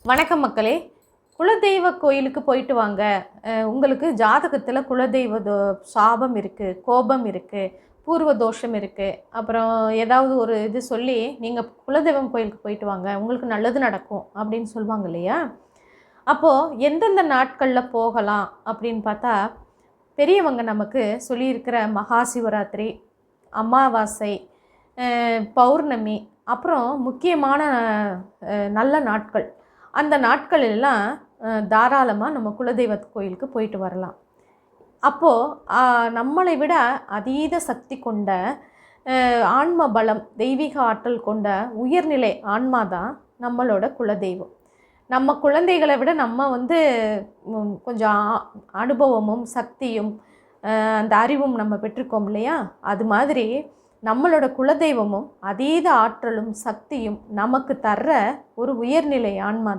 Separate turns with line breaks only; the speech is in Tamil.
வணக்கம் மக்களே. குலதெய்வ கோயிலுக்கு போயிட்டு வாங்க. உங்களுக்கு ஜாதகத்தில் குலதெய்வ சாபம் இருக்குது, கோபம் இருக்குது, பூர்வ தோஷம் இருக்குது, அப்புறம் ஏதாவது ஒரு இது சொல்லி நீங்கள் குலதெய்வம் கோயிலுக்கு போயிட்டு வாங்க, உங்களுக்கு நல்லது நடக்கும் அப்படின்னு சொல்லுவாங்க இல்லையா? அப்போது எந்தெந்த நாட்களில் போகலாம் அப்படின்னு பார்த்தா, பெரியவங்க நமக்கு சொல்லியிருக்கிற மகா சிவராத்திரி, அமாவாசை, பௌர்ணமி, அப்புறம் முக்கியமான நல்ல நாட்கள், அந்த நாட்கள் எல்லாம் தாராளமாக நம்ம குலதெய்வ கோயிலுக்கு போயிட்டு வரலாம். அப்போது நம்மளை விட அதீத சக்தி கொண்ட ஆன்ம பலம், தெய்வீக ஆற்றல் கொண்ட உயர்நிலை ஆன்மா தான் நம்மளோட குலதெய்வம். நம்ம குழந்தைகளை விட நம்ம கொஞ்சம் அனுபவமும் சக்தியும் அந்த அறிவும் நம்ம பெற்றிருக்கோம் இல்லையா? அது மாதிரி நம்மளோட குலதெய்வமும் அதீத ஆற்றலும் சக்தியும் நமக்கு தர்ற ஒரு உயர்நிலை ஆன்மா.